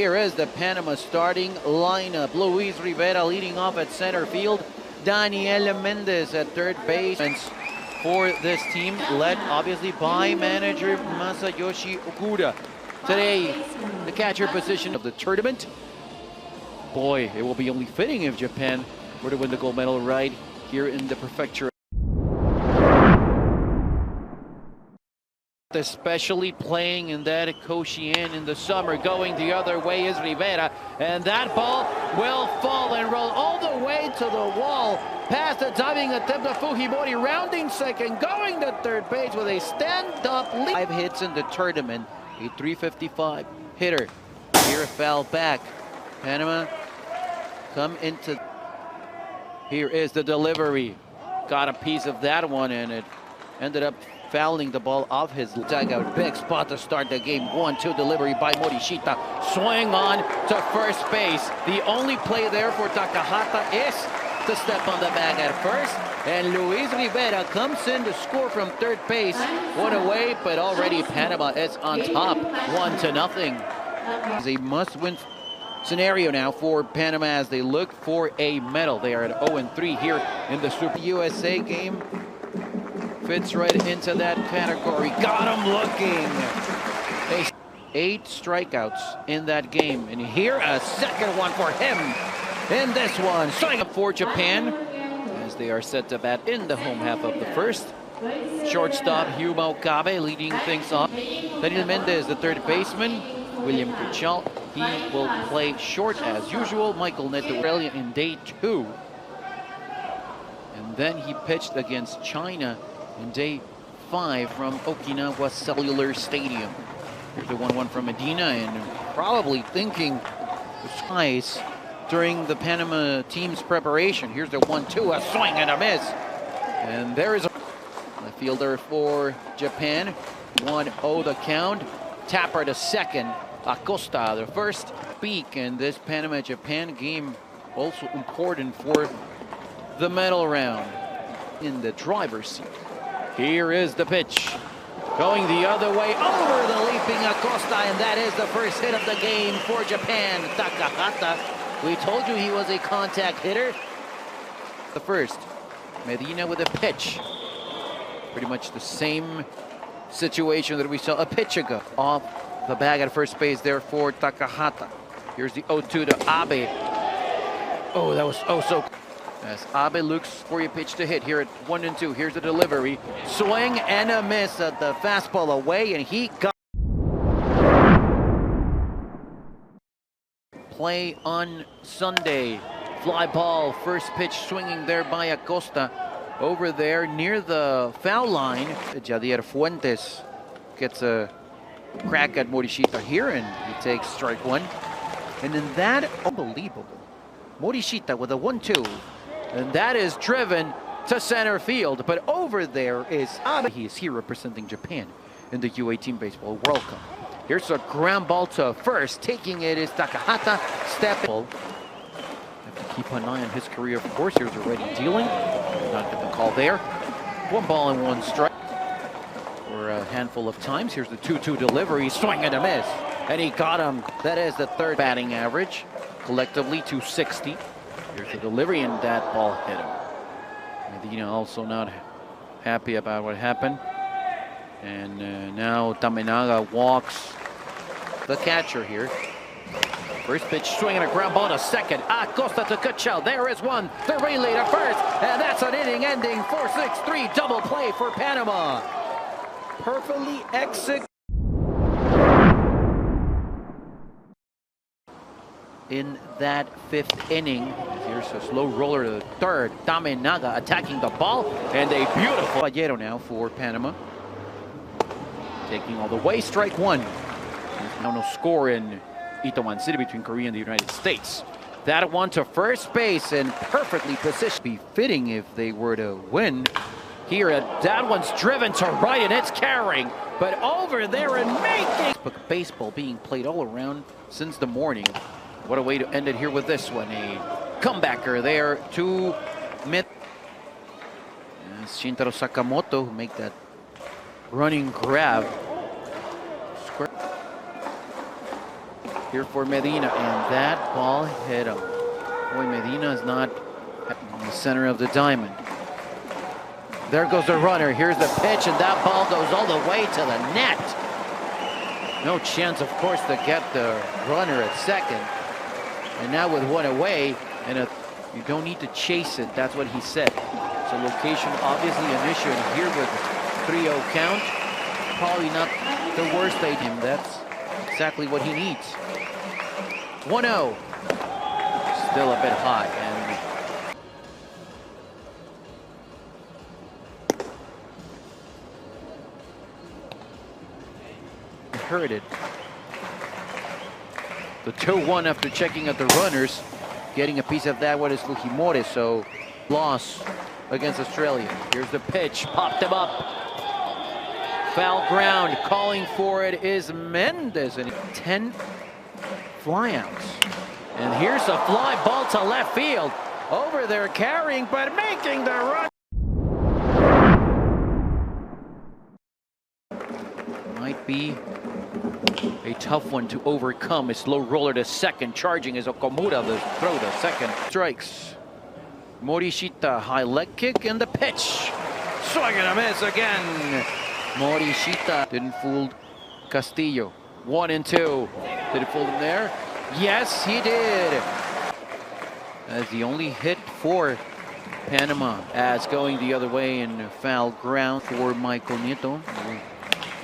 Here is the Panama starting lineup. Luis Rivera leading off at center field. Daniel Mendez at third base. For this team, led obviously by manager Masayoshi Okuda. Today, the catcher position of the tournament. Boy, it will be only fitting if Japan were to win the gold medal right here in the prefecture. Especially playing in that Koshien in the summer. Going the other way is Rivera, and that ball will fall and roll all the way to the wall. Past the diving attempt of Fujimori, rounding second, going to third base with a stand-up lead. 5 hits in the tournament, a .355 hitter. Here foul back. Panama come into. Here is the delivery. Got a piece of that one, and it ended up fouling the ball off his dugout. Big spot to start the game. 1-2 delivery by Morishita. Swing on to first base. The only play there for Takahata is to step on the bag at first. And Luis Rivera comes in to score from third base. One away, but already Panama is on top. 1-0. It's a must-win scenario now for Panama as they look for a medal. They are at 0-3 here in the Super USA game. Fits right into that category. Got him looking. 8 strikeouts in that game. And here a second one for him in this one. Sign up for Japan as they are set to bat in the home half of the first. Shortstop Hyuma Okabe leading things off. Daniel Mendez, the third baseman. William Kuchal, he will play short as usual. Michael Neto Australia in day 2. And then he pitched against China in day 5 from Okinawa Cellular Stadium. Here's the 1-1 from Medina, and probably thinking twice during the Panama team's preparation. Here's the 1-2, a swing and a miss. And there is a fielder for Japan. 1-0 the count. Tapper to second. Acosta the first. Peak in this Panama-Japan game, also important for the medal round. In the driver's seat. Here is the pitch. Going the other way over the leaping Acosta, and that is the first hit of the game for Japan. Takahata, we told you he was a contact hitter. The first, Medina with a pitch. Pretty much the same situation that we saw a pitch ago. Off the bag at first base there for Takahata. Here's the 0-2 to Abe. Oh, that was so. As Abe looks for a pitch to hit here at 1-2. Here's the delivery. Swing and a miss at the fastball away, and he got play on Sunday. Fly ball, first pitch swinging there by Acosta. Over there near the foul line. Jadier Fuentes gets a crack at Morishita here, and he takes strike 1. And then that, unbelievable. Morishita with a 1-2. And that is driven to center field. But over there is Abe. He is here representing Japan in the U18 Baseball World Cup. Here's a ground ball to first. Taking it is Takahata. Stepping. Have to keep an eye on his career, of course. Here's already dealing. Not get the call there. 1 ball and 1 strike. For a handful of times. Here's the 2-2 delivery. Swing and a miss. And he got him. That is the third batting average. Collectively 260. Here's the delivery, and that ball hit him. Medina also not happy about what happened. And now Tamenaga walks the catcher here. First pitch, swinging a ground ball to second. Acosta to Kuchel. There is one. The relay to first. And that's an inning-ending 4-6-3 double play for Panama. Perfectly executed. In that 5th inning. Here's a slow roller to the third. Tamenaga attacking the ball, and a beautiful Caballero now for Panama. Taking all the way, strike 1. There's now no score in Itaewon City between Korea and the United States. That one to first base and perfectly positioned. Be fitting if they were to win. Here, that one's driven to right, and it's carrying. But over there and making baseball being played all around since the morning. What a way to end it here with this one. A comebacker there to mid. Shintaro Sakamoto who make that running grab. Square. here for Medina, and that ball hit him. Boy, Medina is not in the center of the diamond. There goes the runner. Here's the pitch, and that ball goes all the way to the net. No chance, of course, to get the runner at second. And now with one away, and you don't need to chase it. That's what he said. So location obviously an issue, and here with 3-0 count, probably not the worst they him. That's exactly what he needs. 1-0. Still a bit hot, and heard it. The 2-1 after checking at the runners. Getting a piece of that one is Fujimori, so loss against Australia. Here's the pitch, popped him up. Foul ground, calling for it is Mendez, and 10 flyouts. And here's a fly ball to left field. Over there carrying, but making the run. Might be a tough one to overcome. A slow roller to second, charging is Okamura, the throw to second. Strikes. Morishita, high leg kick, and the pitch. Swing and a miss again. Morishita didn't fool Castillo. 1-2. Did it fool him there? Yes, he did. As the only hit for Panama, as going the other way in foul ground for Michael Nieto.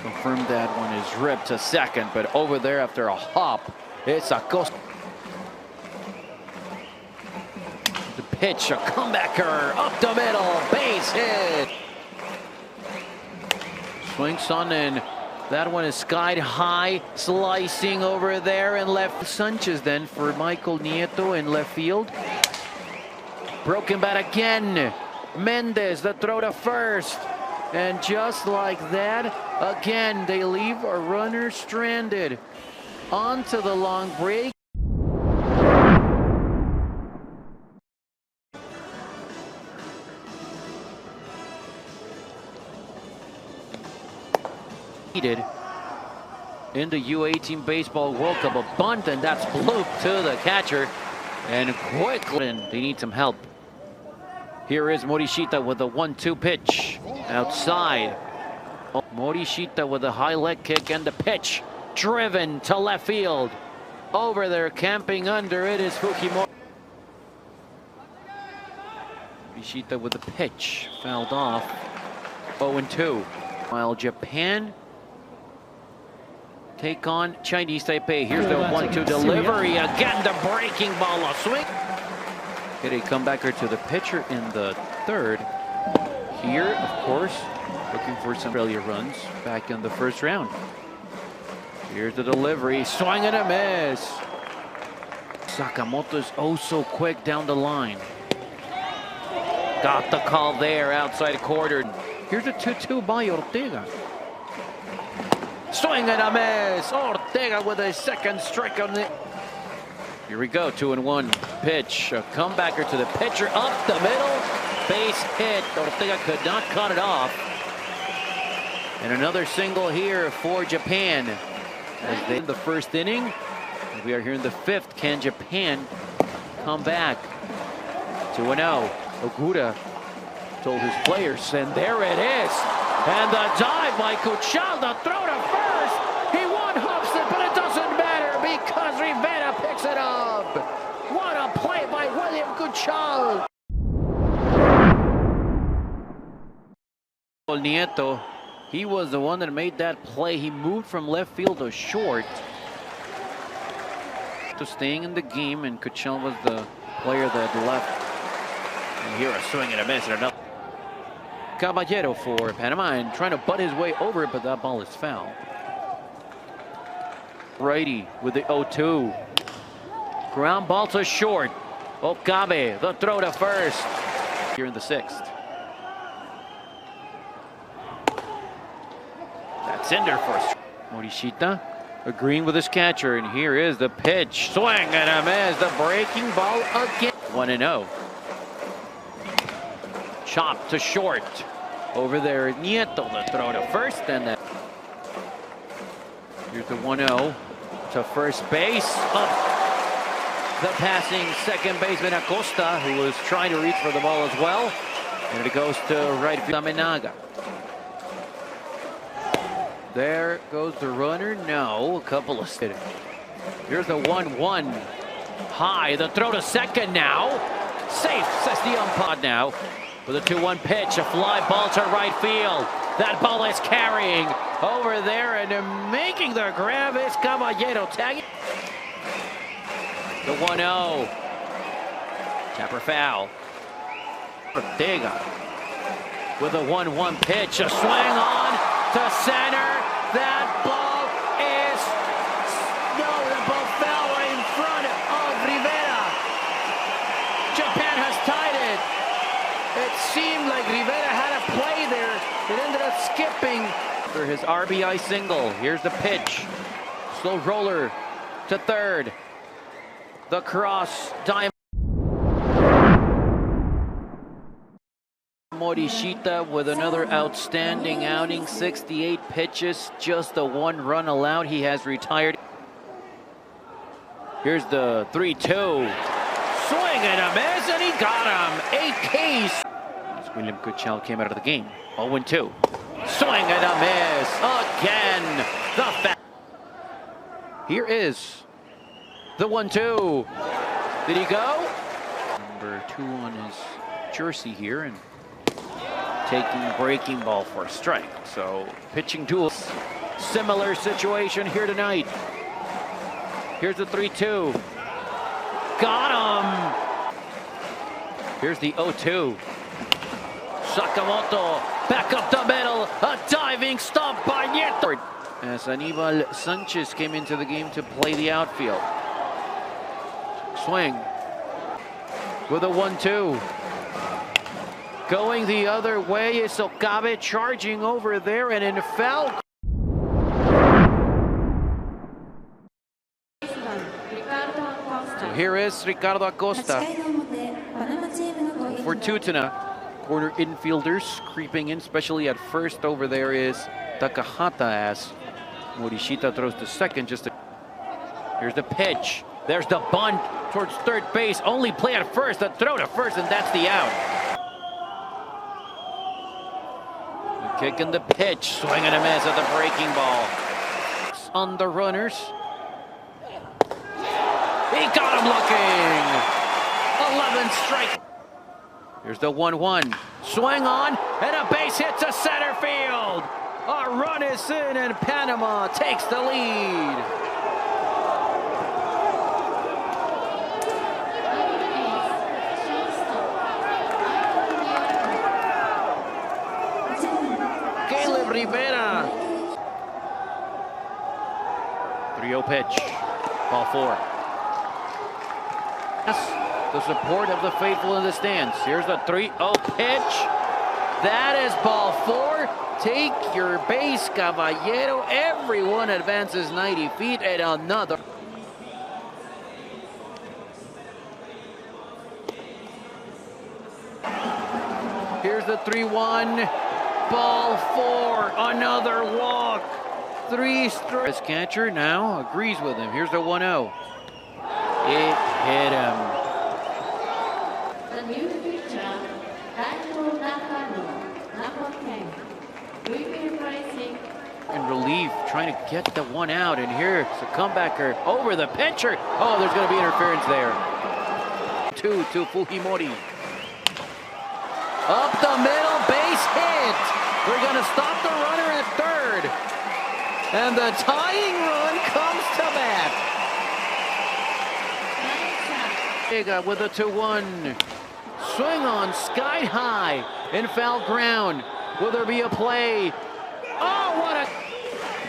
Confirmed that one is ripped to second, but over there after a hop, it's Acosta. The pitch, a comebacker up the middle, base hit. Swings on, and that one is skied high, slicing over there and left. Sanchez then for Michael Nieto in left field. Broken bat again. Mendez, the throw to first. And just like that, again, they leave a runner stranded onto the long break. In the U18 Baseball World Cup, a bunt, and that's blooped to the catcher. And quickly, they need some help. Here is Morishita with a 1-2 pitch outside. Morishita with a high leg kick, and the pitch driven to left field. Over there, camping under it is Fujimori. Morishita with the pitch, fouled off. 0-2. While Japan take on Chinese Taipei. Here's the 1-2 delivery. Again, the breaking ball, a swing. Get a comebacker to the pitcher in the third. Here, of course, looking for some Australia runs back in the first round. Here's the delivery, swing and a miss. Sakamoto's oh so quick down the line. Got the call there, outside corner. Here's a 2-2 by Ortega. Swing and a miss. Ortega with a second strike on it. Here we go, 2-1 pitch. A comebacker to the pitcher up the middle. Base hit. Ortega could not cut it off. And another single here for Japan. As they in the first inning, we are here in the fifth. Can Japan come back? 2-0. Ogura told his players, and there it is. And the dive by Cuchal, the throw to first. He one-hops it, but it doesn't matter because Rivera picks it up. What a play by William Cuchal. Nieto, he was the one that made that play. He moved from left field to short. To staying in the game, and Cuchal was the player that left. And here a swing and a miss and another. Caballero for Panama, and trying to butt his way over it, but that ball is foul. Righty with the 0-2. Ground ball to short. Okabe, the throw to first. Here in the sixth. That's Ender for Morishita, agreeing with his catcher, and here is the pitch. Swing and a miss. The breaking ball again. 1-0. Chop to short. Over there, Nieto, the throw to first, and then here's the 1-0. to first base. Up the passing second baseman Acosta, who was trying to reach for the ball as well. And it goes to right field. Amenaga. There goes the runner. No, a couple of. Here's the 1-1. High. The throw to second now. Safe, says the umpire now. With a 2-1 pitch, a fly ball to right field. That ball is carrying over there and making the grab is Caballero. Tagging. The 1-0. Tapper foul. Ortega with a 1-1 pitch. A swing on to center. That ball is. No, the ball fell right in front of Rivera. Japan has tied it. It seemed like Rivera had a play there. It ended up skipping. For his RBI single. Here's the pitch. Slow roller to third. The cross. Diamond. Morishita with another outstanding outing. 68 pitches. Just the 1 run allowed. He has retired. Here's the 3-2. Swing and a miss, and he got him. 8 Ks. William Kuchel came out of the game. 0-2. Swing and a miss again. Here is the 1-2. Did he go? Number 2 on his jersey here and taking breaking ball for a strike. So pitching duels. Similar situation here tonight. Here's the 3-2. Got him. Here's the 0-2. Sakamoto back up the middle. A diving stop by Nieto. As Anibal Sanchez came into the game to play the outfield. Swing with a 1-2. Going the other way is Okabe charging over there and in foul. So here is Ricardo Acosta. For Tutana, corner infielders creeping in, especially at first. Over there is Takahata as Morishita throws to second. Here's the pitch. There's the bunt towards third base. Only play at first. The throw to first, and that's the out. Kicking the pitch, swing and a miss at the breaking ball. On the runners. He got him looking. 11 strike. Here's the 1-1. Swing on, and a base hit to center field. A run is in, and Panama takes the lead. Rivera. 3-0 pitch. Ball 4. Yes, the support of the faithful in the stands. Here's the 3-0 pitch. That is ball 4. Take your base, Caballero. Everyone advances 90 feet and another. Here's the 3-1. Ball 4, another walk. 3 strikes. His catcher now agrees with him. Here's the 1-0. It hit him. The new pitcher, number 10. Replacing. In relief, trying to get the 1 out. And here's a comebacker over the pitcher. Oh, there's going to be interference there. 2 to Fujimori. Up the middle, base hit. We're going to stop the runner at third. And the tying run comes to bat. With a 2-1. Swing on, sky high. In foul ground. Will there be a play? Oh, what a...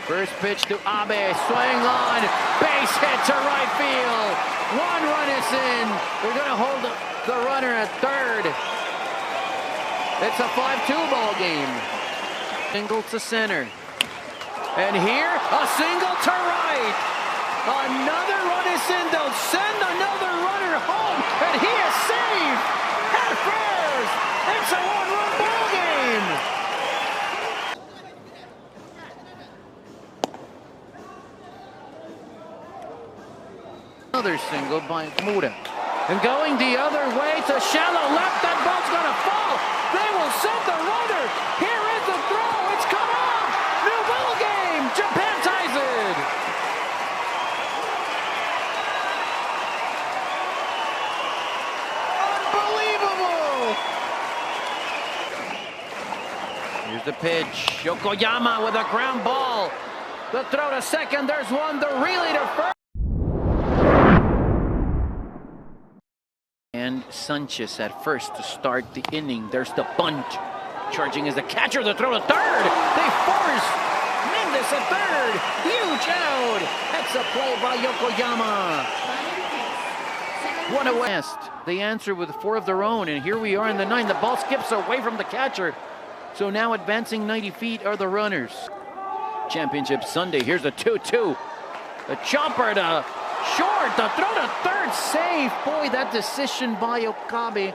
First pitch to Abe. Swing on. Base hit to right field. 1 run is in. We're going to hold the runner at third. It's a 5-2 ball game. Single to center. And here, a single to right. Another run is in. They'll send another runner home. And he is safe at first. It's a 1-run ball game. another single by Mura. And going the other way to shallow left, that ball's gonna fall. They will send the runner. Here is the throw. It's cut off. New ball game. Japan ties it. Unbelievable. Here's the pitch. Yokoyama with a ground ball. The throw to second. There's one. The relay to first. And Sanchez at first to start the inning. There's the bunt. Charging is the catcher. The throw to third. They force Mendes at third. Huge out. That's a play by Yokoyama. What a west. They answer with 4 of their own. And here we are in the 9th. The ball skips away from the catcher. So now advancing 90 feet are the runners. Championship Sunday. Here's the 2-2. The chopper to short. The throw to third. Safe. Boy, that decision by Okabe.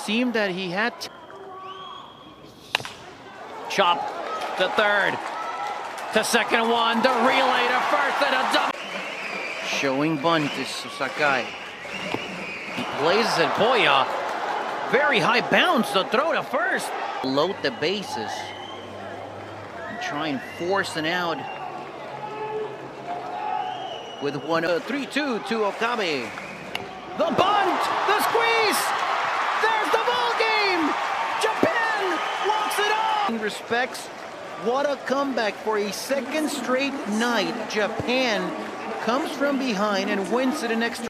Seemed that he had to chop to third. To second one. The relay to first and a double. Showing bunt is Sakai. He plays it. Boy, very high bounce. The throw to first. Load the bases. And try and force an out. With 1-3-2 to Okabe. The bunt, the squeeze. There's the ball game. Japan walks it off. In respects, what a comeback for a second straight night. Japan comes from behind and wins it in extra.